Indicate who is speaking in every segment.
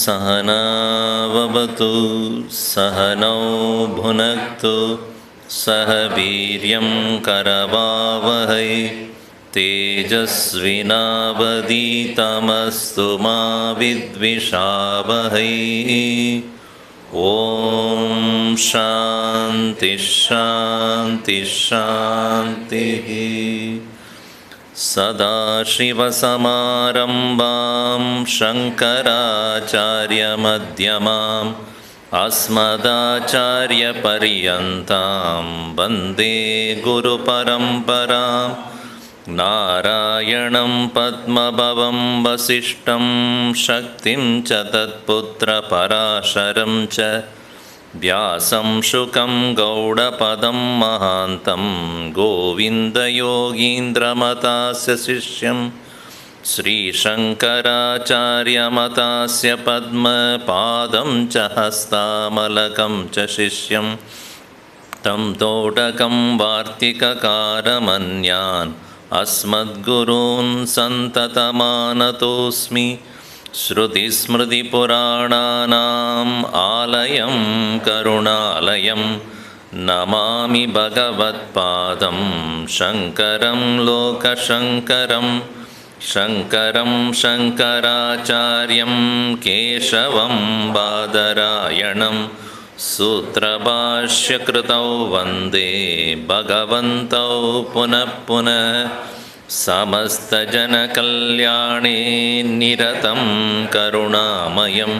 Speaker 1: सहनाववतु सहनौ भुनक्तु सह वीर्यं करवावहै तेजस्विनावधीतमस्तु मा विद्विषावहै। ॐ शान्ति शान्ति शान्तिः। सदाशिवसमारम्भां शङ्कराचार्यमध्यमाम् अस्मदाचार्यपर्यन्तां वन्दे गुरुपरम्परां। नारायणं पद्मभवं वसिष्ठं शक्तिं च तत्पुत्रपराशरं च व्यासं शुकं गौडपदं महान्तं गोविन्दयोगीन्द्रमतास्य शिष्यं श्रीशङ्कराचार्यमतास्य पद्मपादं च हस्तामलकं च शिष्यं तं तोटकं वार्तिककारमन्यान् अस्मद्गुरून् सन्ततमानतोऽस्मि। श्रुतिस्मृतिपुराणानाम् आलयं करुणालयं नमामि भगवत्पादं शङ्करं लोकशङ्करं। शङ्करं शङ्कराचार्यं केशवं बादरायणं सूत्रभाष्यकृतौ वन्दे भगवन्तौ पुनः पुनः। समस्तजनकल्याणे निरतं करुणामयं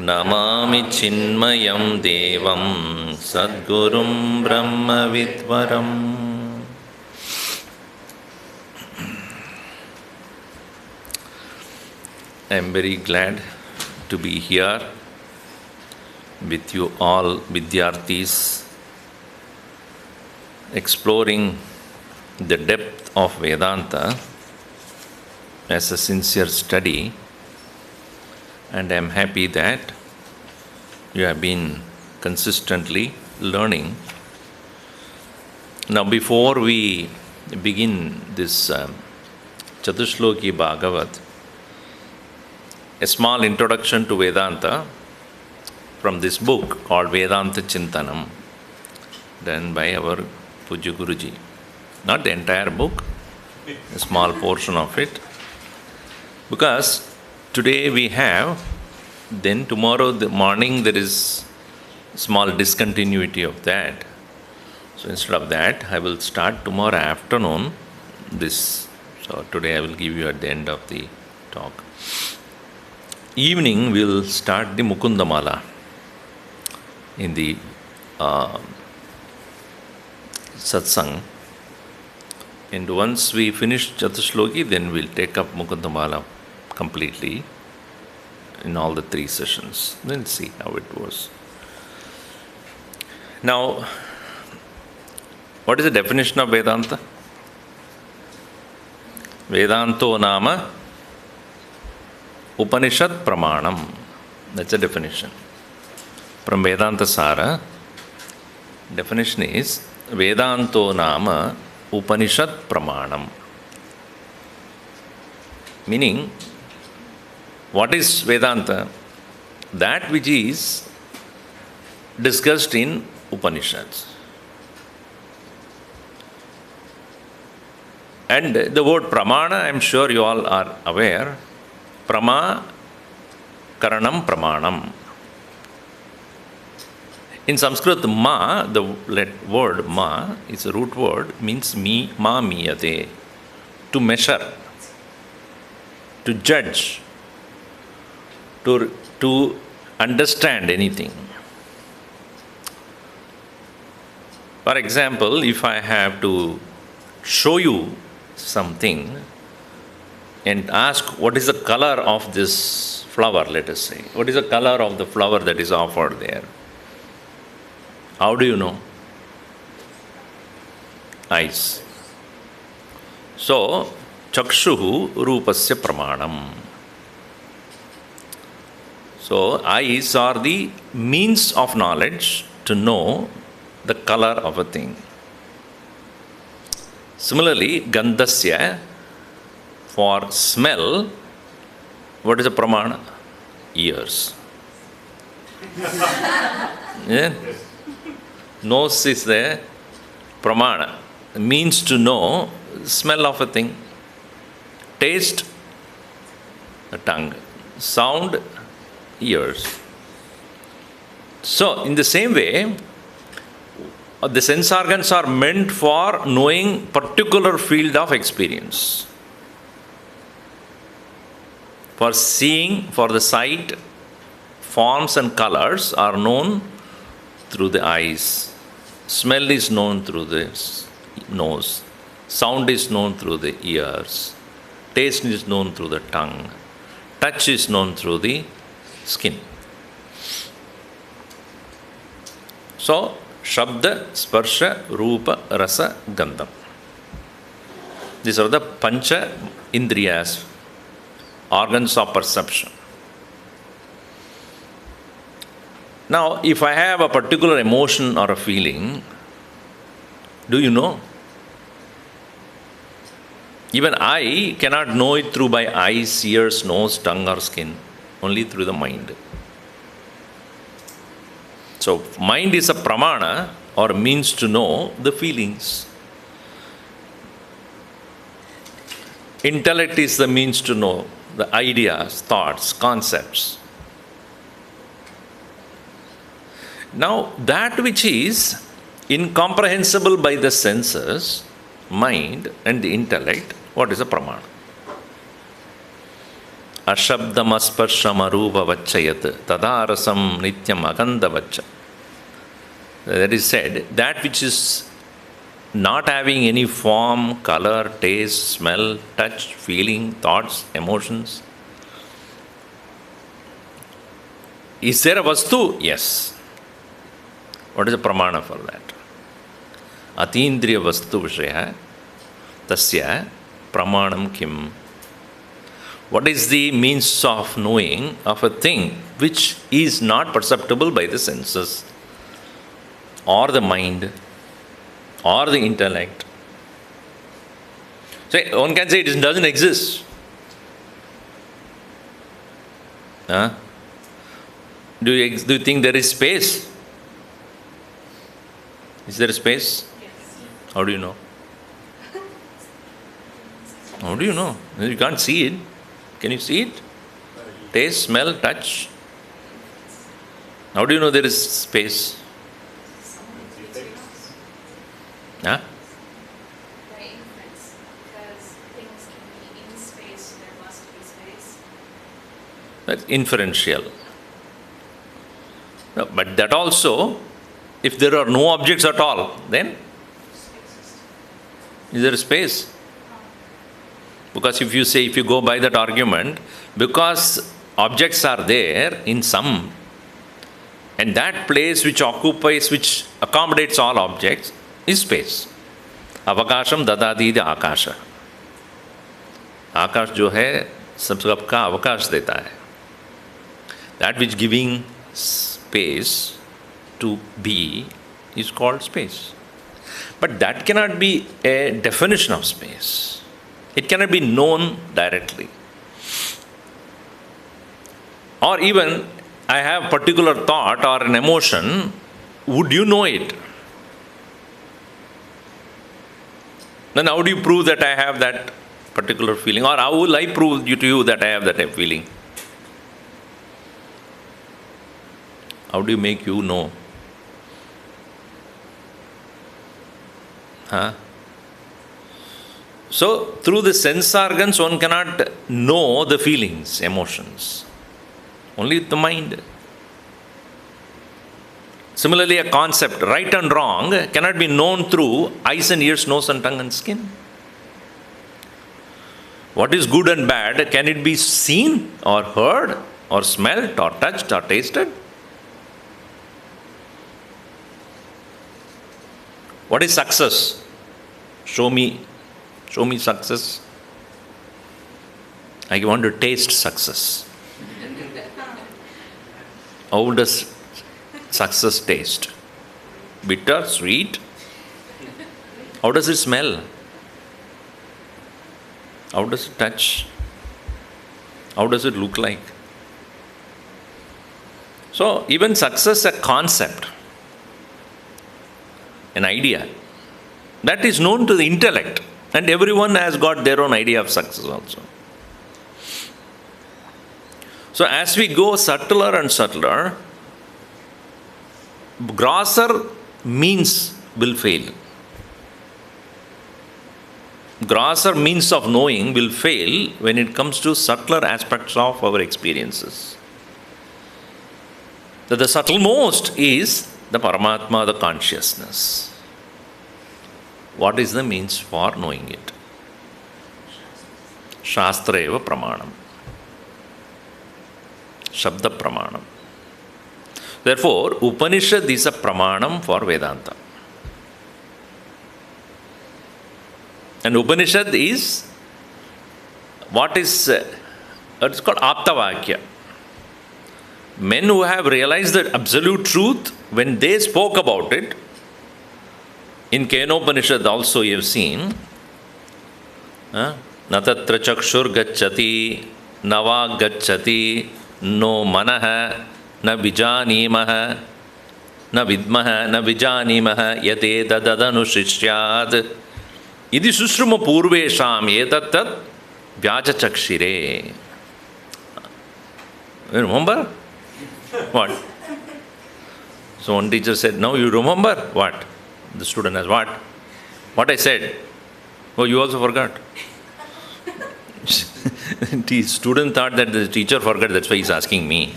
Speaker 1: नमामि चिन्मयं देवं सद्गुरुं ब्रह्मविद्वरम्। I am very glad to be here with you all Vidyarthis, exploring the depth of Vedanta as a sincere study, and I am happy that you have been consistently learning. Now, before we begin this Catushloki Bhagavat, a small introduction to Vedanta from this book called Vedanta Chintanam, done by our Pujya Guruji. Not the entire book, a small portion of it. Because today we have, then tomorrow the morning there is small discontinuity of that. So instead of that, I will start tomorrow afternoon this. So today I will give you at the end of the talk. Evening we will start the Mukundamala in the satsang. And once we finish Catushloki, then we'll take up Mukundamala completely in all the 3 sessions. Then see how it goes. Now, what is the definition of Vedanta? Vedanto nama Upanishad Pramanam. That's a definition. From Vedanta Sara, definition is Vedanto nama Upanishad Pramanam. Meaning, what is Vedanta? That which is discussed in Upanishads. And the word Pramana, I am sure you all are aware. Prama, Karanam, Pramanam. In Sanskrit, ma, the word ma, is a root word, means mi, ma miyate. To measure, to judge, to understand anything. For example, if I have to show you something and ask what is the color of this flower, let us say. What is the color of the flower that is offered there? How do you know? Eyes. So, chakshuhu rupasya pramanam. So, eyes are the means of knowledge to know the color of a thing. Similarly, gandhasya, for smell, what is a pramana? Ears. Yeah? Nose is the pramana, means to know smell of a thing. Taste, the tongue. Sound, ears. So, in the same way, the sense organs are meant for knowing particular field of experience. For seeing, for the sight, forms and colors are known through the eyes. Smell is known through the nose. Sound is known through the ears. Taste is known through the tongue. Touch is known through the skin. So, Shabda, Sparsha, Rupa, Rasa, Gandham. These are the Pancha Indriyas, organs of perception. Now, if I have a particular emotion or a feeling, do you know? Even I cannot know it through my eyes, ears, nose, tongue or skin, only through the mind. So, mind is a pramana or means to know the feelings. Intellect is the means to know the ideas, thoughts, concepts. Now, that which is incomprehensible by the senses, mind and the intellect, what is a pramana? Ashabdam asparsham arupa vachayat tadarasam nityam agandha vacha. That is said, that which is not having any form, color, taste, smell, touch, feeling, thoughts, emotions. Is there a vastu? Yes. What is the pramana for that? Atindriya vastu vishaya tasya pramanam kim. What is the means of knowing of a thing which is not perceptible by the senses or the mind or the intellect? So one can say it doesn't exist. Huh? Do you think there is space? Is there a space?
Speaker 2: Yes.
Speaker 1: How do you know? How do you know? You can't see it. Can you see it? Taste, smell, touch. How do you know there is space? Huh?
Speaker 2: By inference, because things can be in space, so there must be space.
Speaker 1: That's inferential. No, but that also, if there are no objects at all, then is there a space? Because if you go by that argument, because objects are there in some, and that place which occupies, which accommodates all objects, is space. Avakasham dadati iti akasha. आकाश जो है सब सबका अवकाश देता है. That which giving space to be is called space. But that cannot be a definition of space. It cannot be known directly. Or even I have particular thought or an emotion, would you know it? Then how do you prove that I have that particular feeling? Or how will I prove to you that I have that feeling? How do you make you know? Huh? So, through the sense organs, one cannot know the feelings, emotions. Only with the mind. Similarly, a concept, right and wrong, cannot be known through eyes and ears, nose and tongue and skin. What is good and bad, can it be seen or heard or smelt or touched or tasted? What is success? Show me success. I want to taste success. How does success taste? Bitter, sweet? How does it smell? How does it touch? How does it look like? So, even success, a concept, an idea, that is known to the intellect, and everyone has got their own idea of success also. So as we go subtler and subtler, grosser means will fail. Grosser means of knowing will fail when it comes to subtler aspects of our experiences. That the subtlemost is the Paramatma, the consciousness. What is the means for knowing it? Shastra eva pramanam. Shabda pramanam. Therefore, Upanishad is a pramanam for Vedanta. And Upanishad is what is it's called Aptavakya. Men who have realized the absolute truth, when they spoke about it, in Kenopanishad also you have seen, na tatra chakshur gacchati, nava gacchati, no manaha, na vijanimaha, na vidmaha, na vijanimaha, yate dadadanu shishyad. Idi susruma purvesham etatat vyaja chakshire. You remember? What? So one teacher said, now you remember? What? The student has what? What I said? Oh, you also forgot. The student thought that the teacher forgot, that's why he's asking me.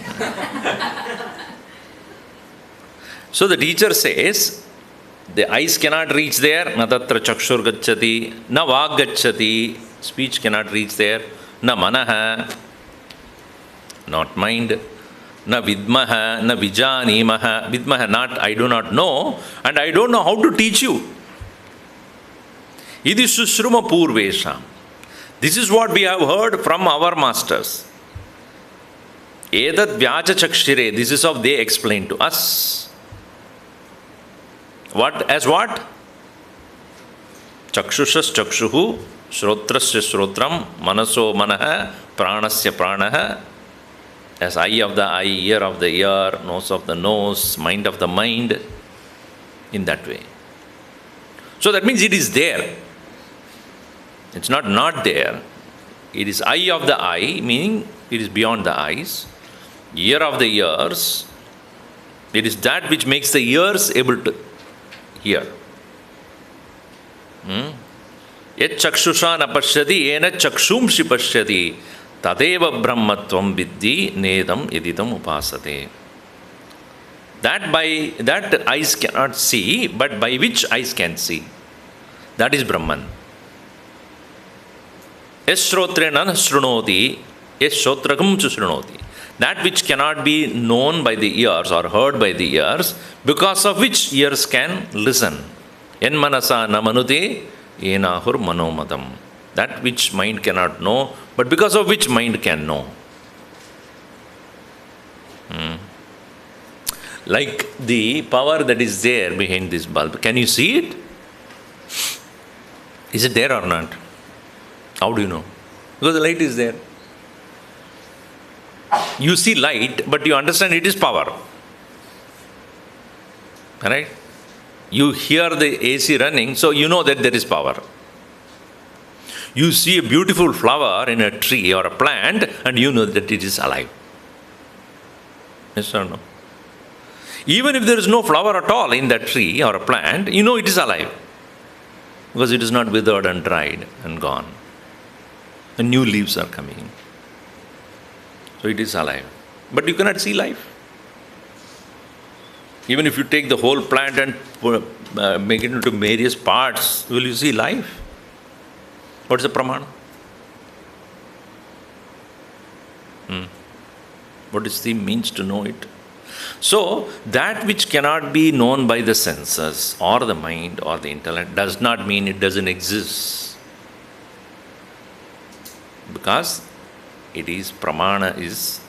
Speaker 1: So the teacher says, the eyes cannot reach there, na tatra chakshur gacchati, na vag gacchati, speech cannot reach there, na manaha, not mind, na vidmaha, na vijanimaha, vidmaha, not, I do not know, and I don't know how to teach you. Idi sushruma purvesham. This is what we have heard from our masters. Edat vyaja chakshire, this is how they explain to us. What? As what? Chakshushas chakshuhu, shrotrasya shrotram, manaso manaha, pranasya pranaha. As eye of the eye, ear of the ear, nose of the nose, mind of the mind. In that way. So that means it is there. It's not there. It is eye of the eye, meaning it is beyond the eyes. Ear of the ears. It is that which makes the ears able to hear. Yet chakshusha na pashyati, ena chakshumshi pashyati, tadeva brahmatvam viddhi nedam ididam upasate. That eyes cannot see, but by which eyes can see. That is Brahman. Yes shrotrena shrunoti, yes shrotragam chu shrunoti. That which cannot be known by the ears or heard by the ears, because of which ears can listen. En manasa namanute enahur manomadam. That which mind cannot know, but because of which mind can know. Like the power that is there behind this bulb. Can you see it? Is it there or not? How do you know? Because the light is there. You see light, but you understand it is power. Right? You hear the AC running, so you know that there is power. You see a beautiful flower in a tree or a plant, and you know that it is alive. Yes or no? Even if there is no flower at all in that tree or a plant, you know it is alive. Because it is not withered and dried and gone. And new leaves are coming. So it is alive. But you cannot see life. Even if you take the whole plant and make it into various parts, will you see life? What is the pramana? What is the means to know it? So, that which cannot be known by the senses or the mind or the intellect does not mean it doesn't exist. Because it is, pramana is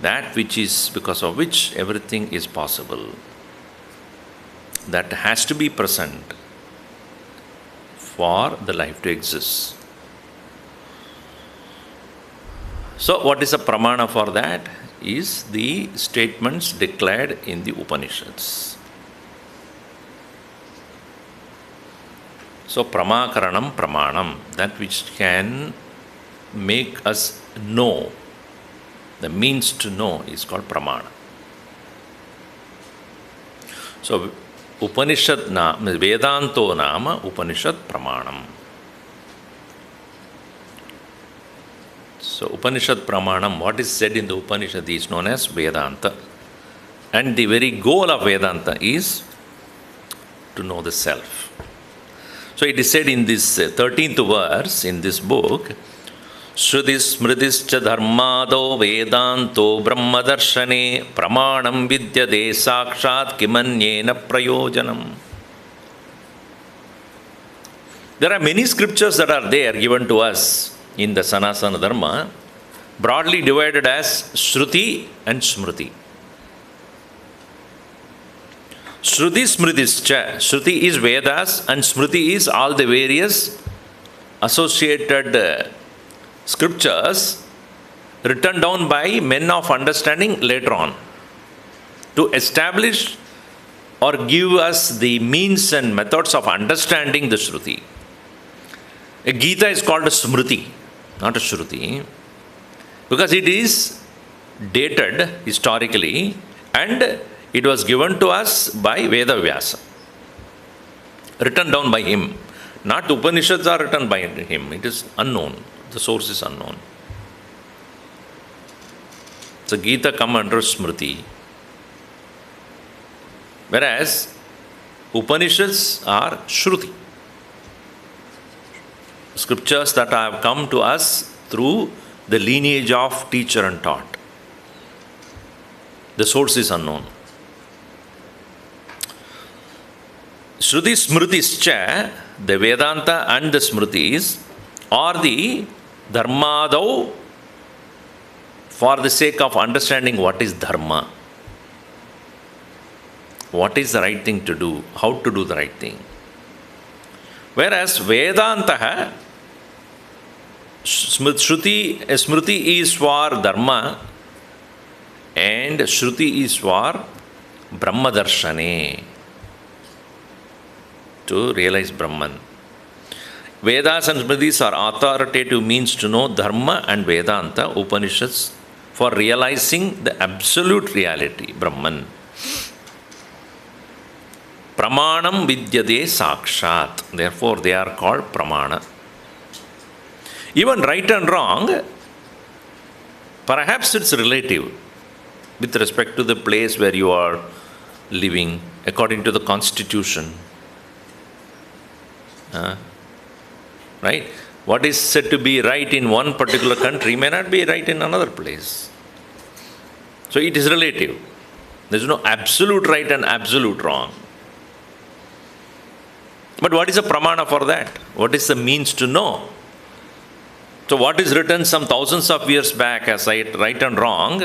Speaker 1: that which is, because of which everything is possible. That has to be present for the life to exist. So, what is a pramana for that? Is the statements declared in the Upanishads. So, pramakaranam pramanam, that which can make us know, the means to know is called pramana. So, Upanishad Vedanto nama Upanishad pramanam. So, Upanishad Pramanam, what is said in the Upanishad is known as Vedanta. And the very goal of Vedanta is to know the self. So, it is said in this 13th verse in this book, Shrudis Smridischa Dharmado Vedanto Brahmadarshane Pramanam Vidyade Sakshat Kimanyena Prayojanam. There are many scriptures that are there given to us in the Sanasana Dharma, broadly divided as Shruti and Smriti. Shruti Smritischa. Shruti is Vedas and Smriti is all the various associated scriptures written down by men of understanding later on to establish or give us the means and methods of understanding the Shruti. A Gita is called a Smriti, not a Shruti, because it is dated historically and it was given to us by Veda Vyasa, written down by him. Not Upanishads are written by him, it is unknown, the source is unknown. So Gita come under Smriti, whereas Upanishads are Shruti. Scriptures that have come to us through the lineage of teacher and taught. The source is unknown. Shruti Smritischa, the Vedanta and the Smritis, are the Dharmadau for the sake of understanding what is Dharma. What is the right thing to do? How to do the right thing? Whereas Vedanta, Smriti is for Dharma and Shruti is for Brahma Darshane, to realize Brahman. Vedas and Smritis are authoritative means to know Dharma and Vedanta, Upanishads, for realizing the absolute reality, Brahman. Pramanam Vidyade Sakshat. Therefore, they are called Pramana. Even right and wrong, perhaps it's relative with respect to the place where you are living, according to the constitution. Right? What is said to be right in one particular country may not be right in another place. So it is relative. There is no absolute right and absolute wrong. But what is the pramana for that? What is the means to know? So what is written some thousands of years back as right and wrong,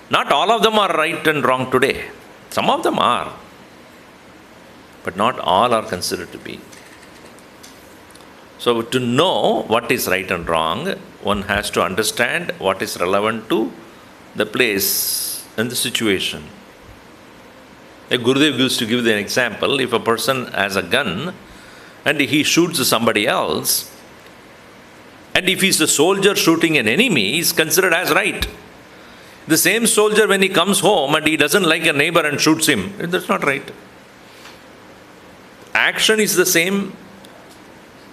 Speaker 1: not all of them are right and wrong today. Some of them are. But not all are considered to be. So to know what is right and wrong, one has to understand what is relevant to the place and the situation. Like Gurudev used to give the example, if a person has a gun and he shoots somebody else, and if he's a soldier shooting an enemy, he's considered as right. The same soldier, when he comes home and he doesn't like a neighbor and shoots him, that's not right. Action is the same,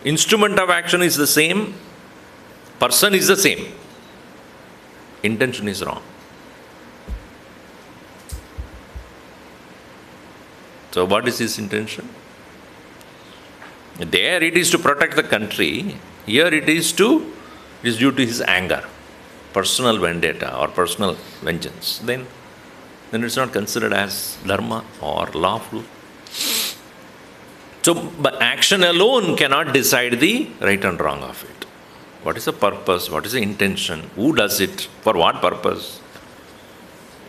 Speaker 1: instrument of action is the same, person is the same. Intention is wrong. So what is his intention? There it is to protect the country. Here it is due to his anger, personal vendetta or personal vengeance. Then it's not considered as dharma or lawful. So, but action alone cannot decide the right and wrong of it. What is the purpose? What is the intention? Who does it? For what purpose?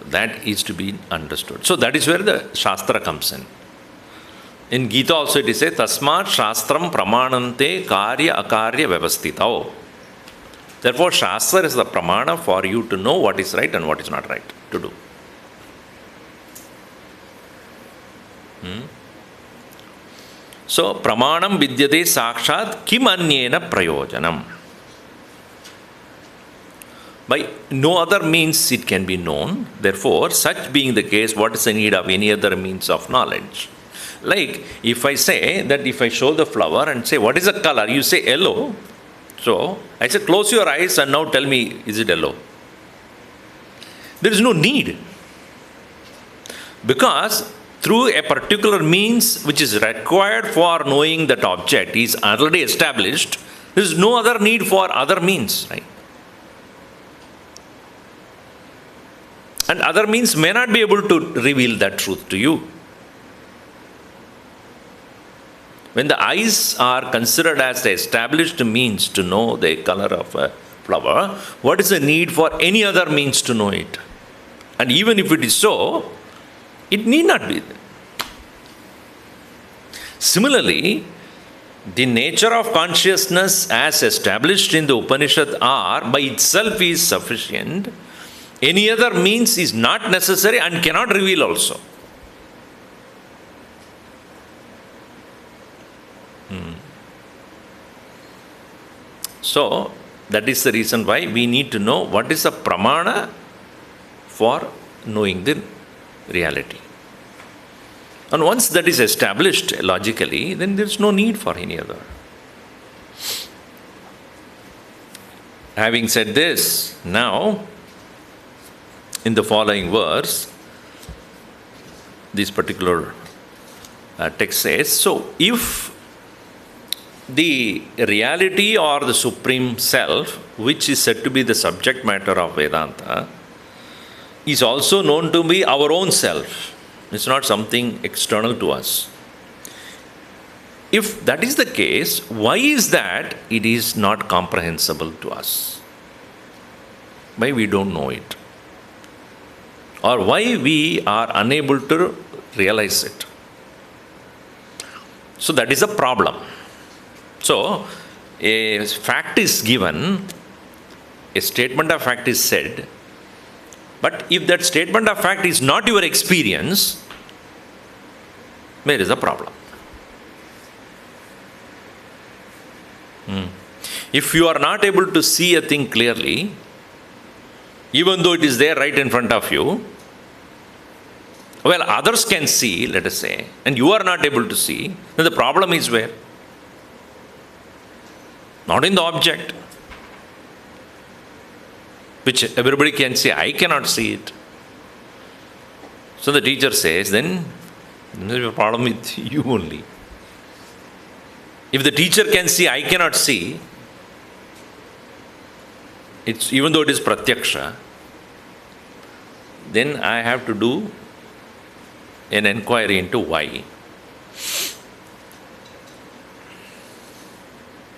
Speaker 1: That is to be understood. So that is where the Shastra comes in. In Gita also it is said, Tasmat Shastram Pramanante Karya Akarya Vyavastitao. Therefore, Shastra is the Pramana for you to know what is right and what is not right to do. So, Pramanam Vidyate Sakshat Kim Anyena Prayojanam. By no other means it can be known. Therefore, such being the case, what is the need of any other means of knowledge? Like, if I say that if I show the flower and say, what is the color? You say yellow. So, I say, close your eyes and now tell me, is it yellow? There is no need. Because through a particular means which is required for knowing that object is already established, there is no other need for other means, right? And other means may not be able to reveal that truth to you. When the eyes are considered as the established means to know the color of a flower, what is the need for any other means to know it? And even if it is so, it need not be. Similarly, the nature of consciousness as established in the Upanishad are by itself is sufficient. Any other means is not necessary and cannot reveal also. So, that is the reason why we need to know what is the pramana for knowing the reality. And once that is established logically, then there is no need for any other. Having said this, now, in the following verse, this particular text says, so if the reality or the Supreme Self, which is said to be the subject matter of Vedanta, is also known to be our own self. It's not something external to us. If that is the case, why is that it is not comprehensible to us? Why we don't know it? Or why we are unable to realize it? So that is a problem. So, a fact is given, a statement of fact is said, but if that statement of fact is not your experience, there is a problem. If you are not able to see a thing clearly, even though it is there right in front of you, well, others can see, let us say, and you are not able to see, then the problem is where? Not in the object, which everybody can see. I cannot see it. So the teacher says, then there is a problem with you only. If the teacher can see, I cannot see, it's, even though it is pratyaksha, then I have to do an inquiry into why.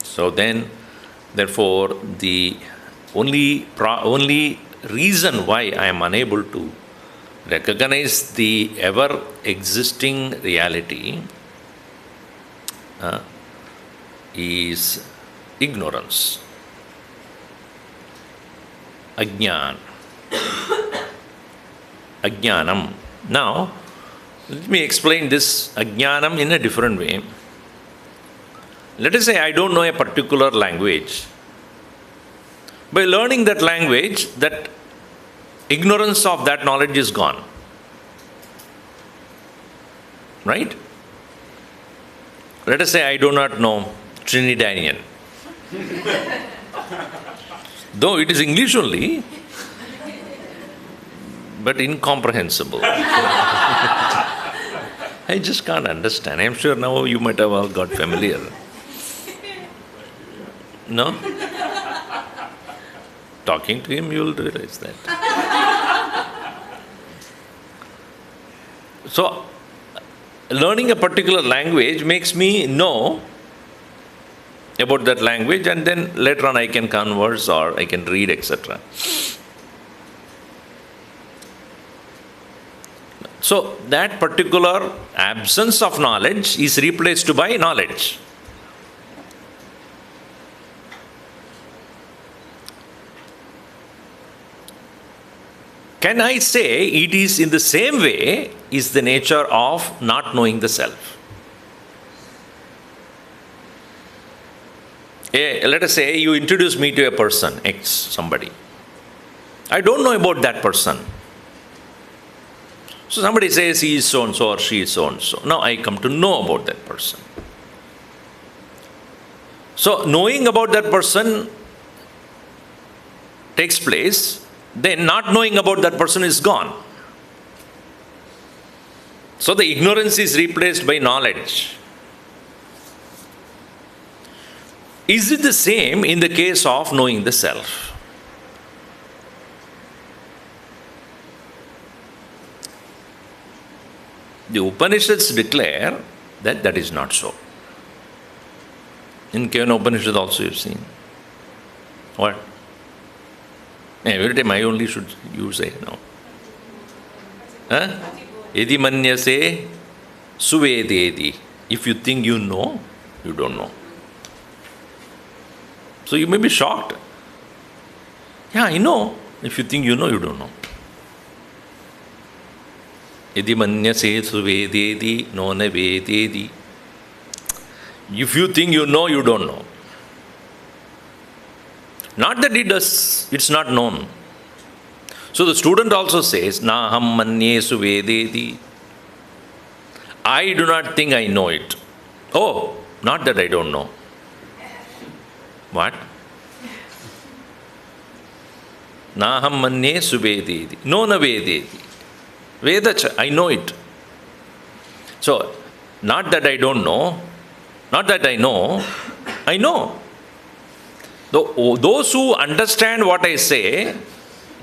Speaker 1: So then, therefore, the only reason why I am unable to recognize the ever-existing reality is ignorance, ajnana. Ajnanam. Now, let me explain this ajnanam in a different way. Let us say I don't know a particular language. By learning that language, that ignorance of that knowledge is gone. Right? Let us say I do not know Trinidadian. Though it is English only, but incomprehensible. I just can't understand. I'm sure now you might have all got familiar. No? Talking to him, you will realize that. So, learning a particular language makes me know about that language, and then later on I can converse or I can read, etc. So, that particular absence of knowledge is replaced by knowledge. Can I say it is in the same way is the nature of not knowing the self? Let us say you introduce me to a person, X, somebody. I don't know about that person. So somebody says he is so-and-so or she is so-and-so. Now I come to know about that person. So knowing about that person takes place, then not knowing about that person is gone. So the ignorance is replaced by knowledge. Is it the same in the case of knowing the self? The Upanishads declare that that is not so. In Kevana Upanishad also you have seen. What? Every time I only should you say no. Edi manyase suvededi. If you think you know, you don't know. So you may be shocked. Yeah, I know. If you think you know, you don't know. Edi manyase suvededi no ne vededi. If you think you know, you don't know. Not that it does, it's not known. So the student also says, Naham manye suvededi. I do not think I know it. Oh, not that I don't know. What? Naham manye suvededi. No na vededi. Vedacha, I know it. So, not that I don't know, not that I know, I know. Those who understand what I say,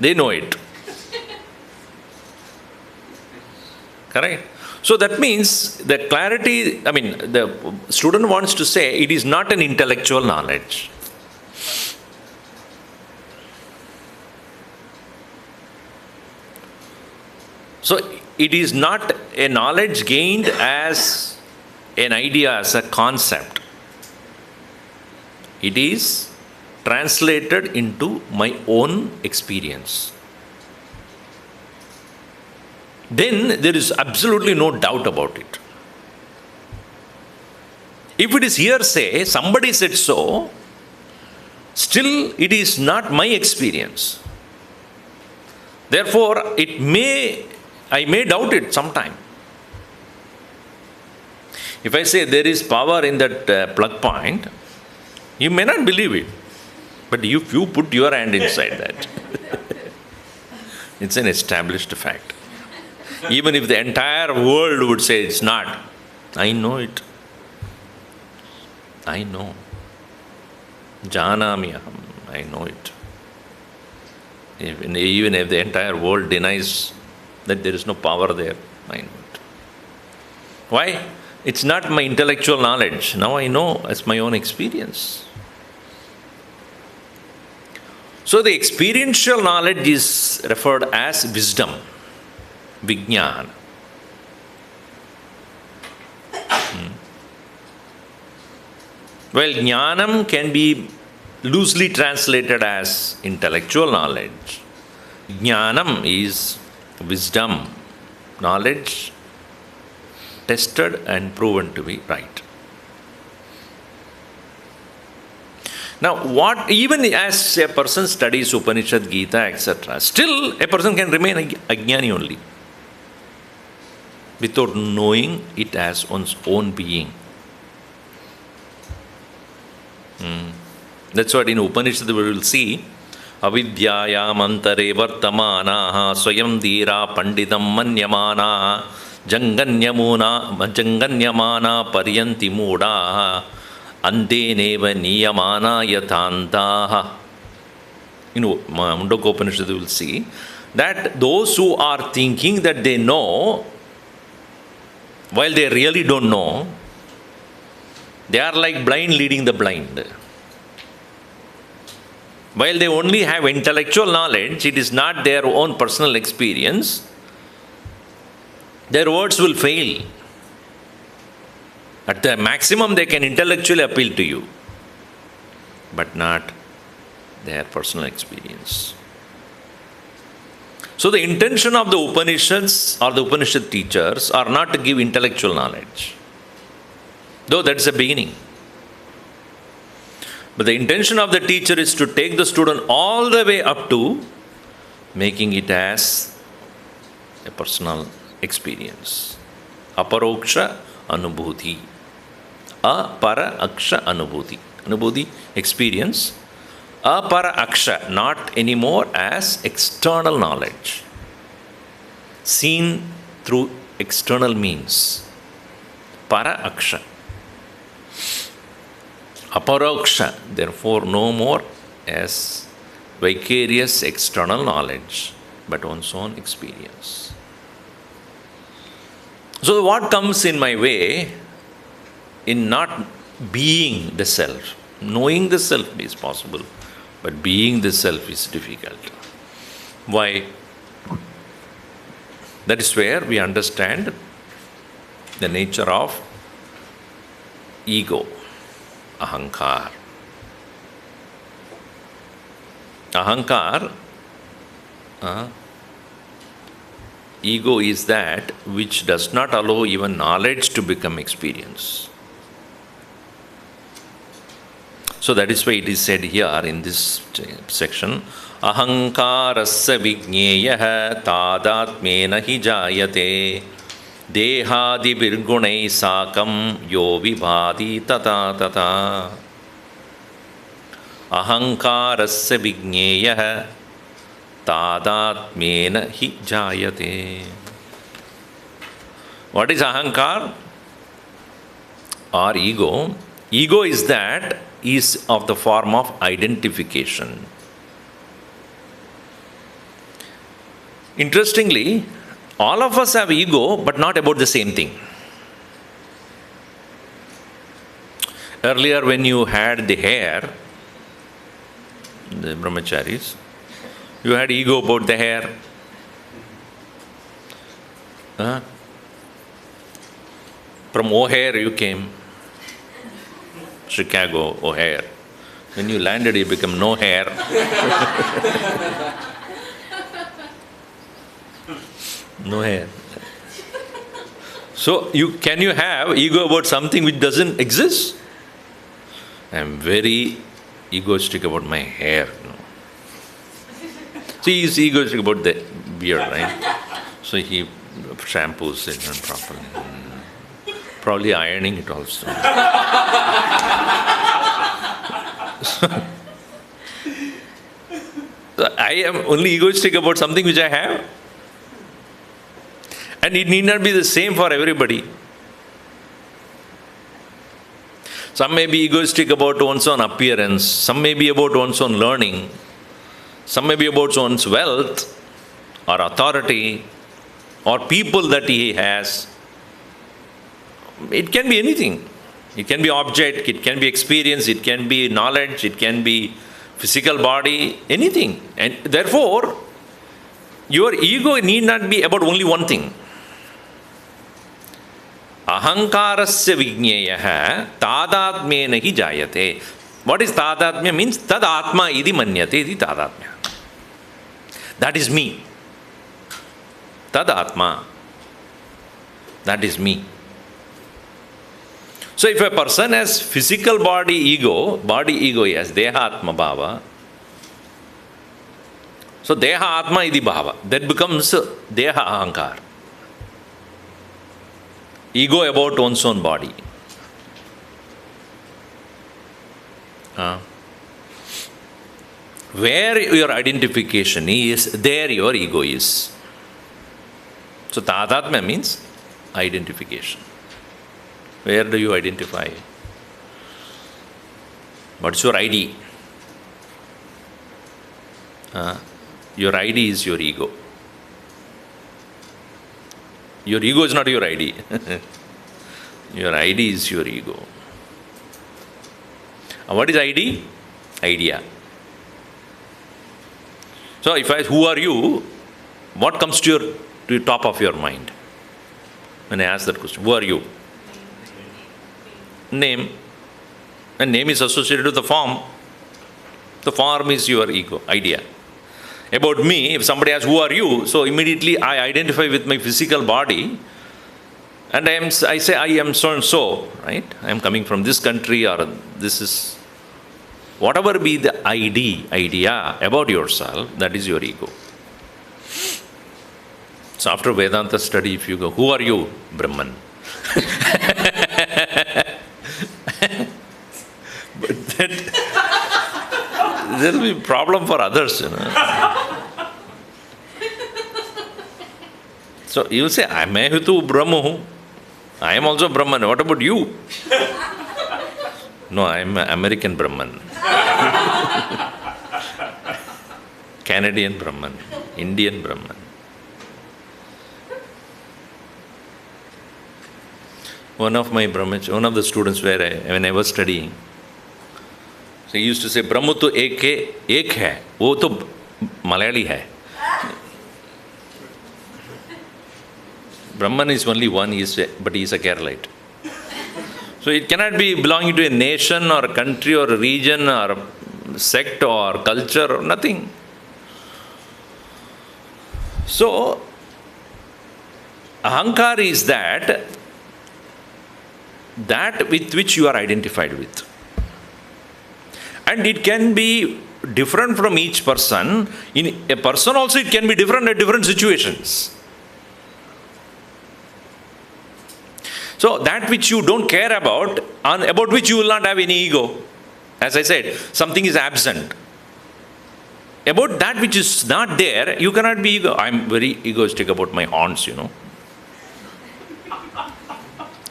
Speaker 1: they know it. Correct? So that means the clarity, the student wants to say it is not an intellectual knowledge. So it is not a knowledge gained as an idea, as a concept. It is translated into my own experience. Then there is absolutely no doubt about it. If it is hearsay, somebody said so, still it is not my experience. Therefore, I may doubt it sometime. If I say there is power in that plug point, you may not believe it. But if you put your hand inside that, it's an established fact. Even if the entire world would say it's not, I know it. I know. Janami aham. I know it. Even if the entire world denies that there is no power there, I know it. Why? It's not my intellectual knowledge. Now I know as my own experience. So the experiential knowledge is referred as wisdom, vijnana. Well, jnanam can be loosely translated as intellectual knowledge. Jnanam is wisdom, knowledge, tested and proven to be right. Now, even as a person studies Upanishad, Gita, etc., still a person can remain ajnani only, without knowing it as one's own being. That's what in Upanishad we will see. Avidyayam antare vartamana swayam dhira pandidam manyamana janganyamana paryanti mooda andeneva niyamana yatantaha. In Mundaka Upanishad we will see that those who are thinking that they know, while they really don't know, they are like blind leading the blind. While they only have intellectual knowledge, it is not their own personal experience, their words will fail. At the maximum, they can intellectually appeal to you, but not their personal experience. So the intention of the Upanishads or the Upanishad teachers are not to give intellectual knowledge, though that's the beginning. But the intention of the teacher is to take the student all the way up to making it as a personal experience. Aparoksha anubhuti. Apara aksha anubhuti. Anubhuti, experience. Apara aksha, not anymore as external knowledge, seen through external means. Para aksha. Aparoksha, therefore no more as vicarious external knowledge, but one's own experience. So what comes in my way in not being the self? Knowing the self is possible, but being the self is difficult. Why? That is where we understand the nature of ego. Ahankar. Ahankar, ego is that which does not allow even knowledge to become experience. So that is why it is said here in this section, Ahankarasya vigneyaha tadatmena hi jayate Dehadi virgunai sakam yo vibhadi tata tata. Ahankarasya vigneyaha tadatmena hi jayate. What is ahankar or ego? Ego is of the form of identification. Interestingly, all of us have ego, but not about the same thing. Earlier, when you had the hair, the brahmacharis, you had ego about the hair. From O'Hare you came, Chicago, O'Hare. When you landed, you became no hair. No hair. So, can you have ego about something which doesn't exist? I am very egoistic about my hair. So, he is egoistic about the beard, right? So, he shampoos it properly. Probably ironing it also. So, I am only egoistic about something which I have. And it need not be the same for everybody. Some may be egoistic about one's own appearance. Some may be about one's own learning. Some may be about one's wealth or authority or people that he has. It can be anything. It can be object, it can be experience, it can be knowledge, it can be physical body, anything. And therefore, your ego need not be about only one thing. Ahankarasya vigneyaha tadatmena hi jayate. What is tadatmya? Means tad atma idi manyate idi tadatmya. That is me. Tad Atma. That is me. So if a person has physical body ego he has Deha Atma Bhava. So Deha Atma Idi Bhava. That becomes Deha Ahankar. Ego about one's own body. Where your identification is, there your ego is. So Tadatma means identification. Where do you identify? What's your ID? Your ID is your ego. Your ego is not your ID. Your ID is your ego. And what is ID? Idea. So if I, who are you? What comes to the top of your mind? When I ask that question, who are you? Name. And name is associated with the form. The form is your ego, idea. About me, if somebody asks, who are you? So immediately I identify with my physical body. And I say, I am so and so, right? I am coming from this country, or this is... Whatever be the idea about yourself, that is your ego. So after Vedanta study, if you go, who are you? Brahman. But that, there will be a problem for others, you know. So you will say, I am Hetu Brahma. I am also Brahman. What about you? No, I am American Brahman. Canadian Brahman. Indian Brahman. One of the students when I was studying, so he used to say, Brahma to ek hai, wo to Malayali hai. Brahman is only one, but he is a Keralite. So it cannot be belonging to a nation or a country or a region or a sect or culture or nothing. So, Ahankar is that with which you are identified with. And it can be different from each person. In a person also it can be different at different situations. So that which you don't care about which you will not have any ego. As I said, something is absent. About that which is not there, you cannot be ego. I am very egoistic about my horns, you know.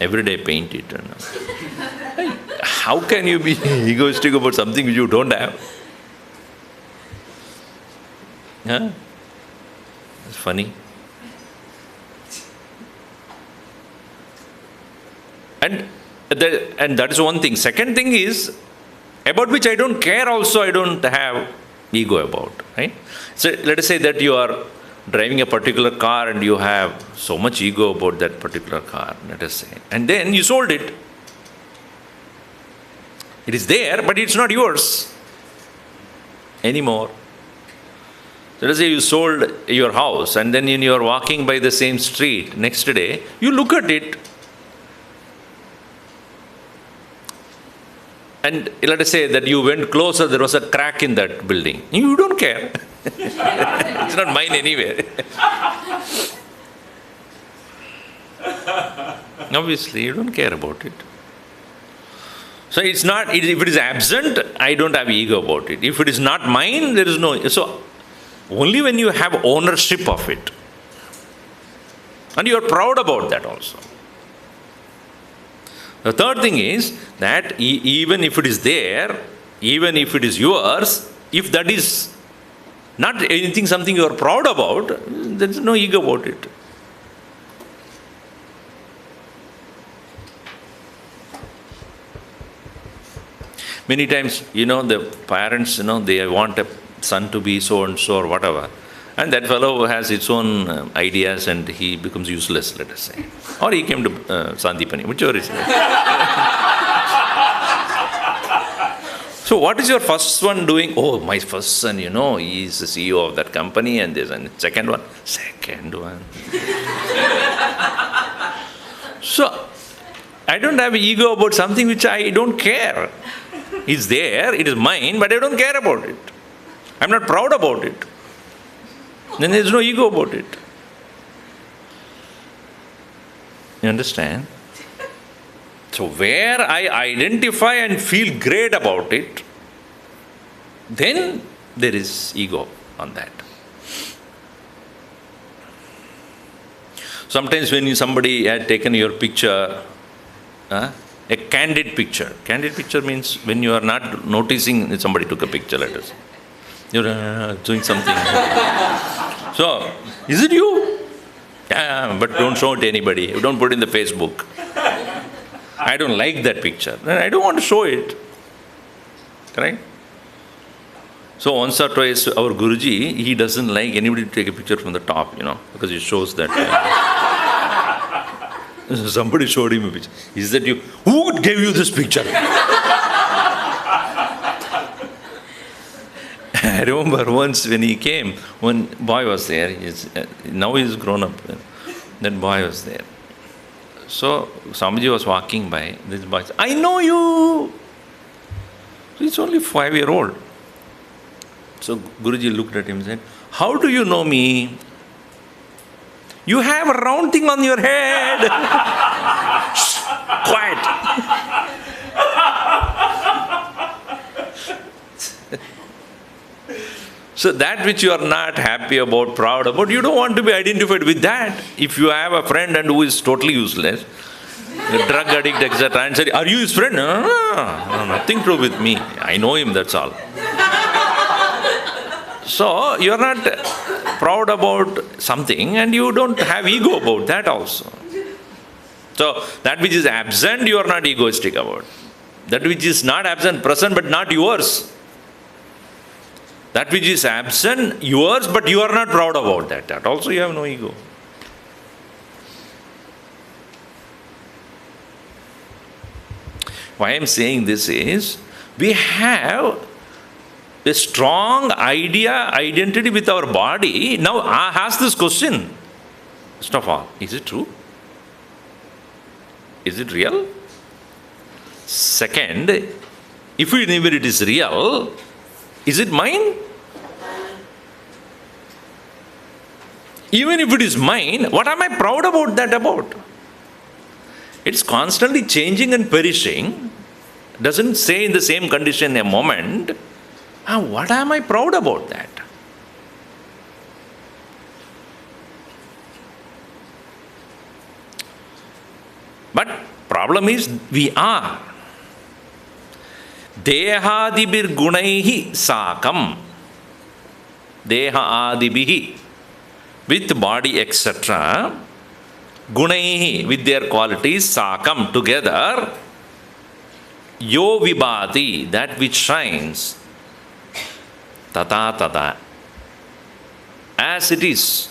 Speaker 1: Every day paint it. How can you be egoistic about something which you don't have? Huh? It's funny. And that is one thing. Second thing is, about which I don't care also, I don't have ego about, right? So let us say that you are driving a particular car and you have so much ego about that particular car, let us say. And then you sold it. It is there, but it's not yours anymore. So let us say you sold your house and then you are walking by the same street next day, you look at it. And let us say that you went closer, there was a crack in that building. You don't care. It's not mine anyway. Obviously, you don't care about it. So it's not, if it is absent, I don't have ego about it. If it is not mine, there is no. So only when you have ownership of it. And you are proud about that also. The third thing is that even if it is there, even if it is yours, if that is not anything, something you are proud about, there is no ego about it. Many times, the parents, they want a son to be so and so or whatever. And that fellow has its own ideas and he becomes useless, let us say. Or he came to sandeepany, whichever is. So what is your first one doing? Oh, my first son, he is the CEO of that company, and there's a second one. So I don't have ego about something which I don't care. It's there, it is mine, but I don't care about it. I'm not proud about it. Then there's no ego about it. You understand? So where I identify and feel great about it, then there is ego on that. Sometimes when somebody had taken your picture, a candid picture. Candid picture means when you are not noticing that somebody took a picture, let us. You're doing something. So, is it you? Yeah, but don't show it to anybody. Don't put it in the Facebook. I don't like that picture. I don't want to show it. Correct? So once or twice, our Guruji, he doesn't like anybody to take a picture from the top, because it shows that. Somebody showed him a picture. Is that you? Who gave you this picture? I remember once when he came, one boy was there. Now he's grown up. That boy was there. So Swamiji was walking by. This boy said, I know you. So he's only 5-year-old. So Guruji looked at him and said, how do you know me? You have a round thing on your head. Shh, quiet. So that which you are not happy about, proud about, you don't want to be identified with that. If you have a friend and who is totally useless, a drug addict, etc., and say, are you his friend? No, nothing to do with me. I know him, that's all. So you are not proud about something and you don't have ego about that also. So that which is absent, you are not egoistic about. That which is not absent, present, but not yours. That which is absent, yours, but you are not proud about that. That also you have no ego. Why I am saying this is, we have a strong identity with our body. Now ask this question. First of all, is it true? Is it real? Second, if even it is real, is it mine? Even if it is mine, what am I proud about that about? It's constantly changing and perishing. Doesn't stay in the same condition a moment. What am I proud about that? But problem is, we are. Dehadibir gunaihi sakam. Deha adibihi. With body, etc. Gunaihi, with their qualities, sakam, together. Yo vibhati, that which shines. Tata tata. As it is.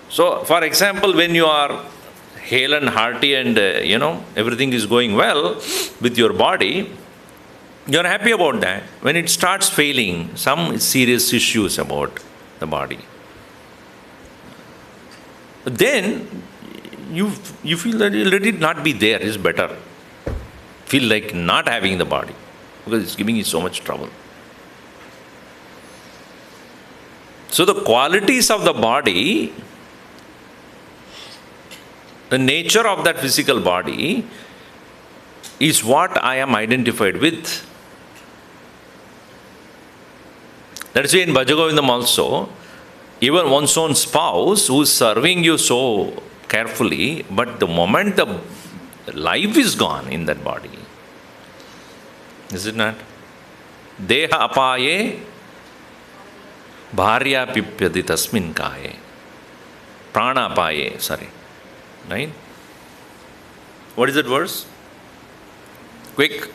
Speaker 1: So, for example, when you are hale and hearty and, everything is going well with your body, you are happy about that. When it starts failing, some serious issues about the body, then you feel that let it not be there is better. Feel like not having the body because it's giving you so much trouble. So the qualities of the body, the nature of that physical body is what I am identified with. That's why in Bhajagovindam also, even one's own spouse who is serving you so carefully, but the moment the life is gone in that body, is it not? Deha apaye bharya pipyati tasmin kaye. Prana apaye, sorry. Right? What is that verse? Quick.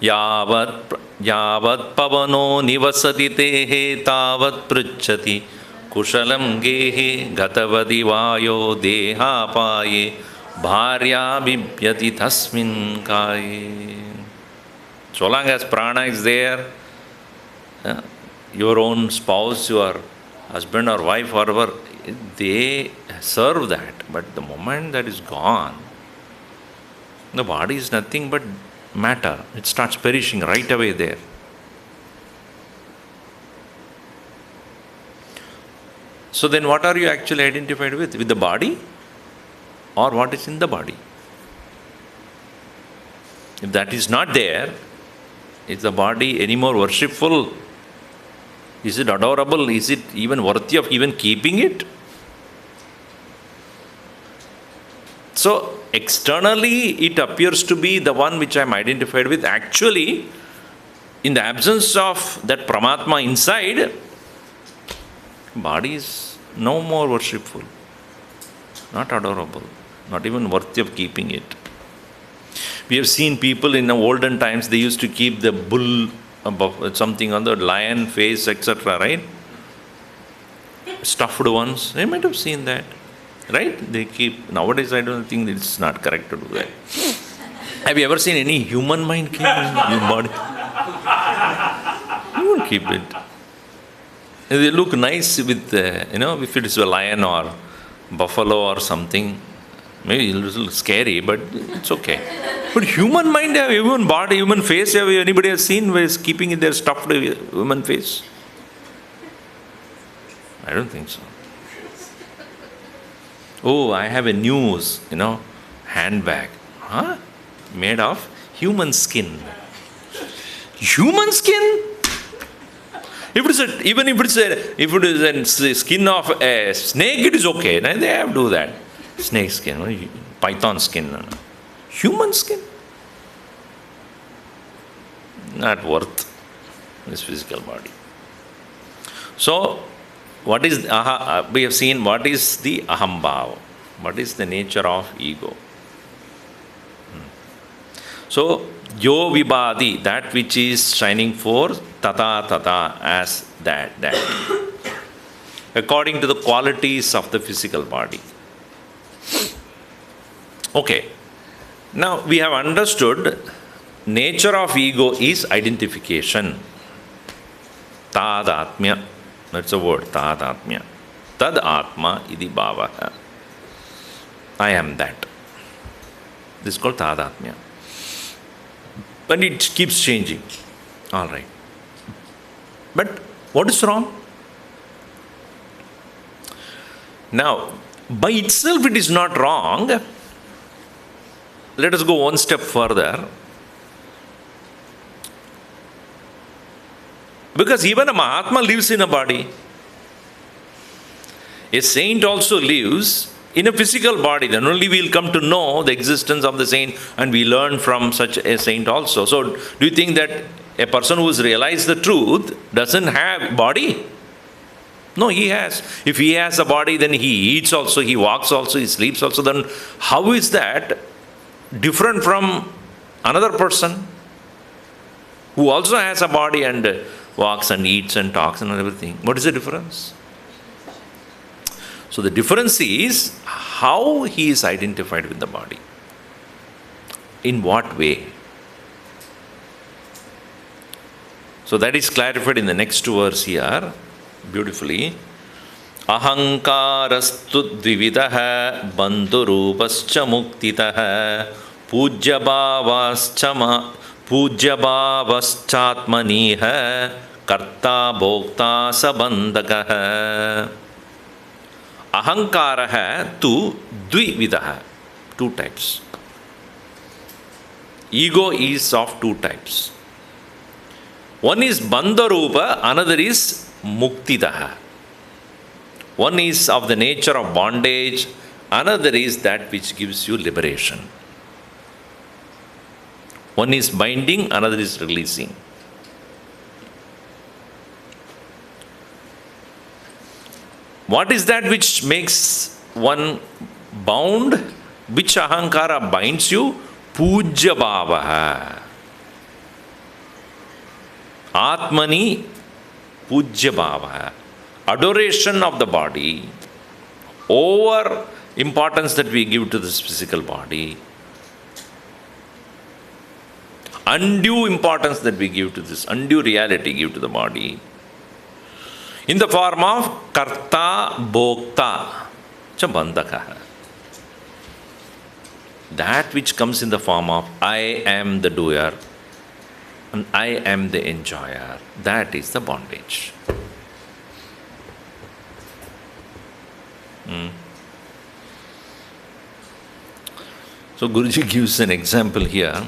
Speaker 1: Yavat pavano nivasati tehe tavat pruchati Kushalam gehe gatavadi vayo dehapaye bharya bibhyati tasmin kaye. So long as prana is there, your own spouse, your husband or wife, whatever, they serve that. But the moment that is gone, the body is nothing but matter. It starts perishing right away there. So then what are you actually identified with? With the body or what is in the body? If that is not there, is the body any more worshipful? Is it adorable? Is it even worthy of even keeping it? So externally it appears to be the one which I am identified with. Actually, in the absence of that Paramatma inside, body is no more worshipful, not adorable, not even worthy of keeping it. We have seen people in the olden times, they used to keep the bull above, something on the lion face, etc., right? Stuffed ones, they might have seen that, right? They keep, nowadays I don't think it's not correct to do that. Have you ever seen any human mind keep in your body? You won't keep it. They look nice with, if it is a lion or buffalo or something, maybe a little scary, but it's okay. But human mind, human body, human face, have anybody has seen where is keeping in their stuffed human face? I don't think so. Oh, I have a news, handbag. Huh? Made of human skin. Human skin? If it is a skin of a snake, it is okay. They have to do that. Snake skin, python skin. Human skin? Not worth this physical body. So, what is we have seen what is the ahambhava, what is the nature of ego. So, yo vibhadi, that which is shining forth, tata tata, as that. According to the qualities of the physical body. Okay. Now, we have understood nature of ego is identification. Tadatmya. That's a word, tadatmya. Tad atma idi bhavaha. I am that. This is called tadatmya. But it keeps changing. All right. But what is wrong? Now, by itself it is not wrong. Let us go one step further. Because even a Mahatma lives in a body. A saint also lives in a physical body. Then only we will come to know the existence of the saint and we learn from such a saint also. So, do you think that a person who has realized the truth doesn't have body? No, he has. If he has a body, then he eats also, he walks also, he sleeps also. Then how is that different from another person who also has a body and walks and eats and talks and everything? What is the difference? So the difference is how he is identified with the body. In what way? So that is clarified in the next verse here, beautifully. Ahankarastu dvividaha bandhurupascha muktitaha pujyabhavaschatmaniha karta bhokta sabandhakaha. Ahankaraha tu dvividaha. Two types. Ego is of two types. One is bandharupa, another is muktitaha. One is of the nature of bondage, another is that which gives you liberation. One is binding, another is releasing. What is that which makes one bound? Which ahankara binds you? Pujya bhavaha. Atmani pujya bhavaha. adoration of the body, over importance that we give to this physical body, undue importance that we give to this, undue reality give to the body, in the form of karta bhokta cha bandhaka. That which comes in the form of I am the doer and I am the enjoyer, that is the bondage. So Guruji gives an example here.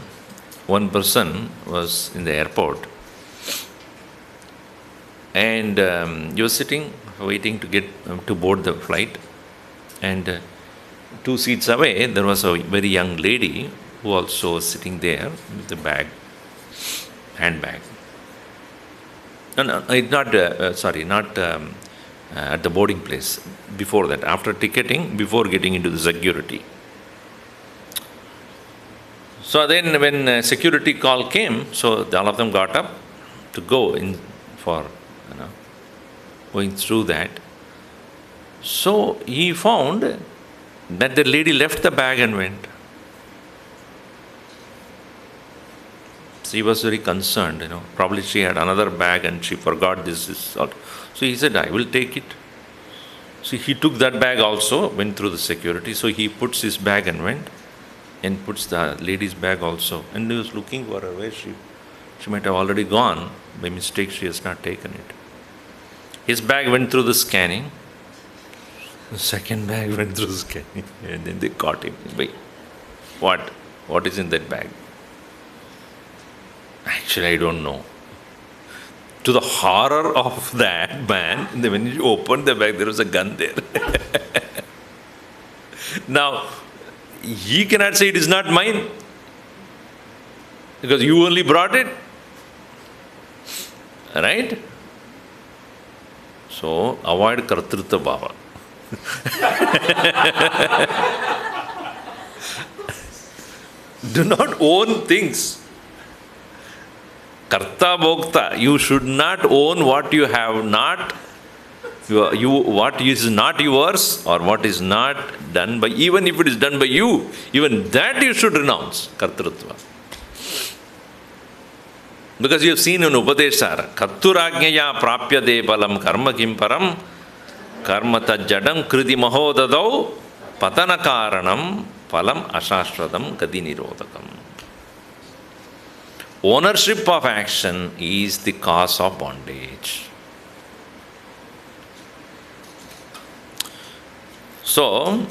Speaker 1: One person was in the airport and he was sitting waiting to get to board the flight, and 2 seats away there was a very young lady who also was sitting there with the bag, handbag. Not at the boarding place. Before that, after ticketing, before getting into the security. So then when security call came, so all of them got up to go in for, going through that. So he found that the lady left the bag and went. So he was very concerned, Probably she had another bag and she forgot this. So he said, I will take it. So he took that bag also, went through the security. So he puts his bag and went, and puts the lady's bag also. And he was looking for her, where she might have already gone. By mistake, she has not taken it. His bag went through the scanning. The second bag went through the scanning. And then they caught him. Wait, what is in that bag? Actually, I don't know. To the horror of that man, when you opened the bag, there was a gun there. Now, he cannot say it is not mine, because you only brought it. Right? So, avoid kartrutva bhava. Do not own things. Karta bhokta, you should not own what you have not, what is not yours, or what is not done by, even if it is done by you, even that you should renounce, kartrutva. Because you have seen in Upadeshara, Katturajñaya prapyade palam karma kim param, karma tajjadam kriti mahodadau, patana karanam, palam ashashradam gadi nirodhakam. Ownership of action is the cause of bondage. So,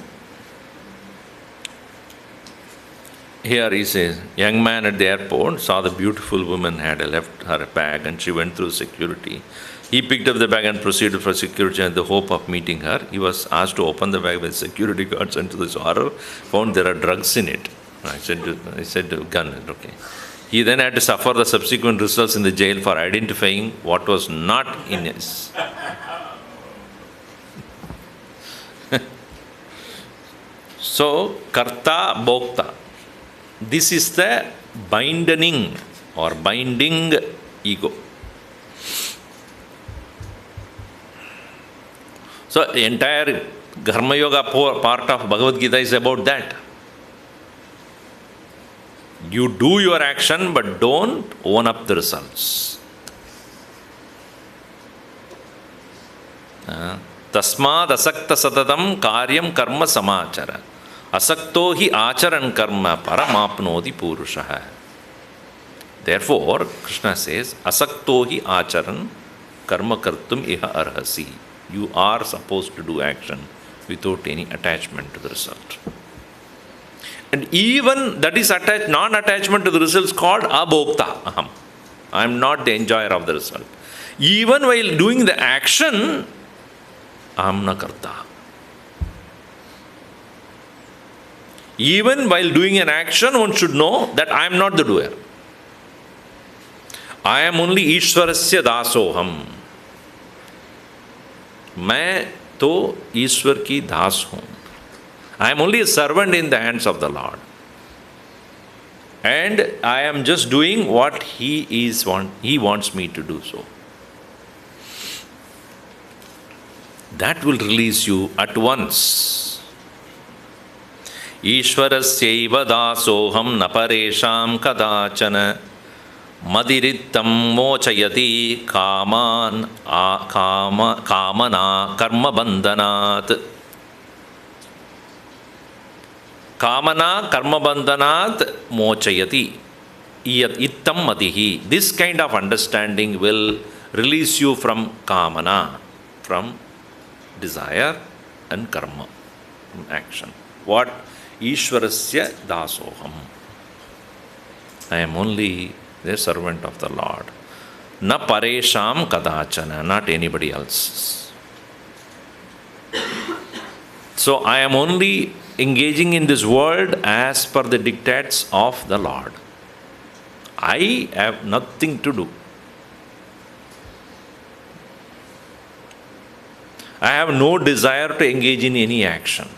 Speaker 1: here he says, young man at the airport saw the beautiful woman had left her bag and she went through security. He picked up the bag and proceeded for security in the hope of meeting her. He was asked to open the bag with security guards, and to his horror found there are drugs in it. I said, gun, okay. He then had to suffer the subsequent results in the jail for identifying what was not in his. So, karta bhokta. This is the binding or binding ego. So, the entire Karma Yoga part of Bhagavad Gita is about that. You do your action, but don't own up the results. Tasmad asakta satatam karyam karma samachara. Asakto hi acharan karma paramapnodi purushaha. Therefore, Krishna says, asakto hi acharan karma kartum iha arhasi. You are supposed to do action without any attachment to the result. And even that is non-attachment to the result is called abhokta, aham. I am not the enjoyer of the result. Even while doing the action, aham na karta. Even while doing an action, one should know that I am not the doer. I am only Ishwarasya dasoham. मैं तो ईश्वर की दास हूँ. I am only a servant in the hands of the Lord. And I am just doing what He wants me to do so. That will release you at once. Ishwarasyaiva dasoham naparesham kadachana madirittam mochayati kamana karma bandhanat. Kamana karma bandhanat mochayati. Ittam madihi. This kind of understanding will release you from kamana, from desire and karma, from action. What? Ishwarasya dasoham. I am only the servant of the Lord. Na paresham kadachana, not anybody else. So I am only engaging in this world as per the dictates of the Lord. I have nothing to do. I have no desire to engage in any action.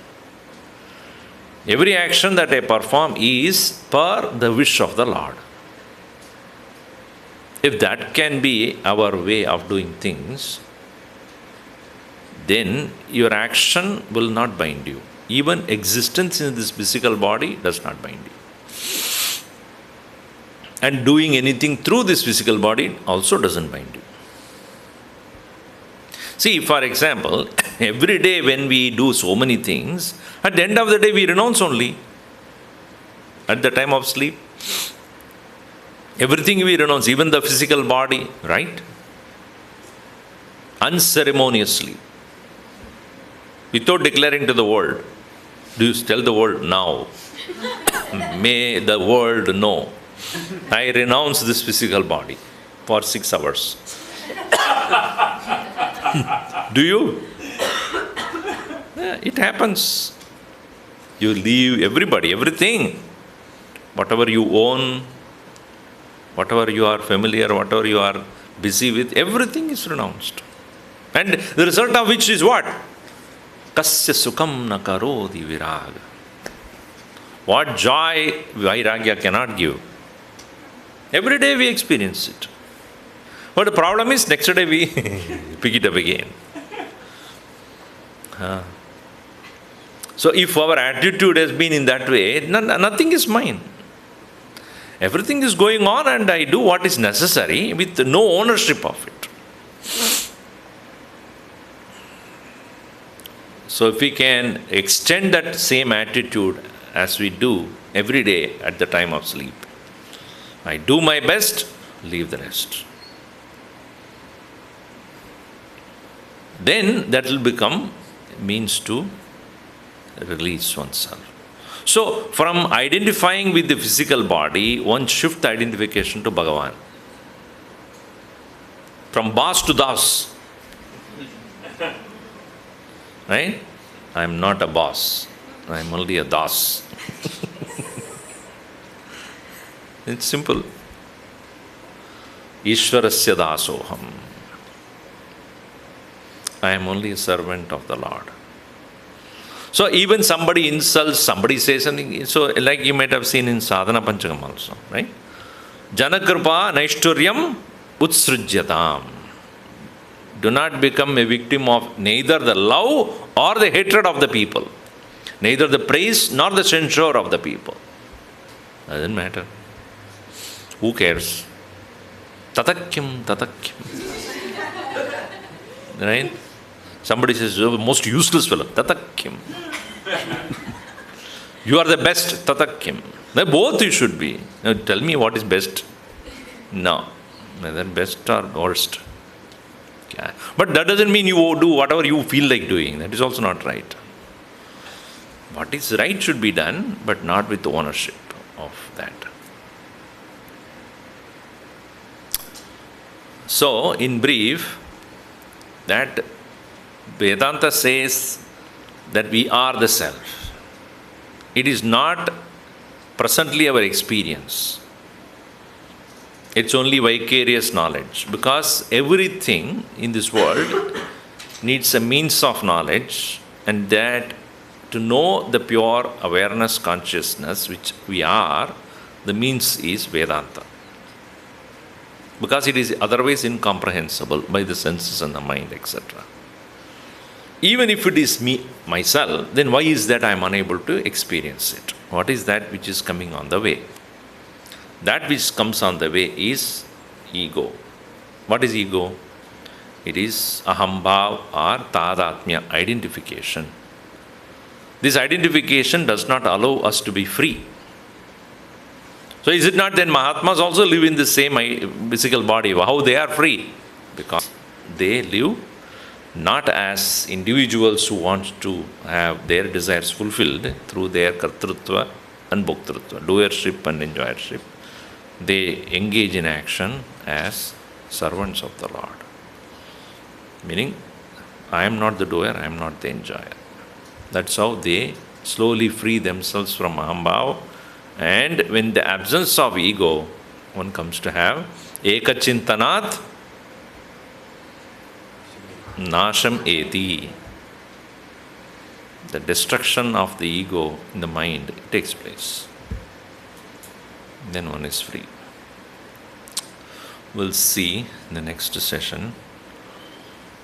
Speaker 1: Every action that I perform is per the wish of the Lord. If that can be our way of doing things, then your action will not bind you. Even existence in this physical body does not bind you. And doing anything through this physical body also doesn't bind you. See, for example, every day when we do so many things, at the end of the day we renounce only. At the time of sleep, everything we renounce, even the physical body, right? Unceremoniously, without declaring to the world. Do you tell the world now? May the world know. I renounce this physical body for 6 hours. Do you? Yeah, it happens. You leave everybody, everything. Whatever you own, whatever you are familiar, whatever you are busy with, everything is renounced. And the result of which is what? Kasya sukham na karodi viraga. What joy vairagya cannot give. Every day we experience it. But the problem is, next day we pick it up again. So if our attitude has been in that way, nothing is mine. Everything is going on and I do what is necessary with no ownership of it. So if we can extend that same attitude as we do every day at the time of sleep, I do my best, leave the rest. Then that will become means to release oneself. So from identifying with the physical body, one shift the identification to Bhagavan. From boss to das. Right? I am not a boss. I am only a das. It's simple. Ishwarasya dasoham. I am only a servant of the Lord. So even somebody insults, somebody says something, so like you might have seen in Sadhana Panchakam also, right? Janakripa naishturyam utsrujyatam. Do not become a victim of neither the love or the hatred of the people. Neither the praise nor the censure of the people. Doesn't matter. Who cares? Tatakyam, tatakyam. Right? Somebody says, you're the most useless fellow. Tatakyam. You are the best. Tatakyam. Now both you should be. Now tell me what is best. No. Neither best or worst. Yeah. But that doesn't mean you do whatever you feel like doing. That is also not right. What is right should be done, but not with ownership of that. So, in brief, that Vedanta says that we are the self. It is not presently our experience. It's only vicarious knowledge, because everything in this world needs a means of knowledge, and that to know the pure awareness consciousness which we are, the means is Vedanta. Because it is otherwise incomprehensible by the senses and the mind, etc. even if it is me, myself, then why is that I am unable to experience it? What is that which is coming on the way? That which comes on the way is ego. What is ego? It is ahambhav or tadatmya, identification. This identification does not allow us to be free. So is it not then Mahatmas also live in the same physical body? How they are free? Because they live not as individuals who want to have their desires fulfilled through their kartrutva and bhoktrutva, doership and enjoyership. They engage in action as servants of the Lord. Meaning, I am not the doer, I am not the enjoyer. That's how they slowly free themselves from ahambhav. And when the absence of ego, one comes to have ekachintanat nasham eti. The destruction of the ego in the mind takes place. Then one is free. We'll see in the next session.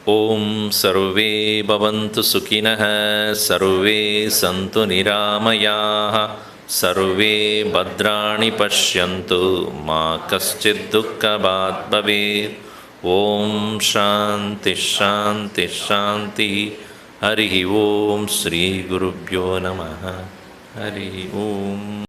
Speaker 1: Om sarve bhavantu sukhinah, sarve santu niramayah, sarve bhadrani pashyantu, ma kaschid dukkhabhat bhavet. Om shanti shanti shanti. Harihi Om Sri Gurubhyo Namaha. Harihi Om.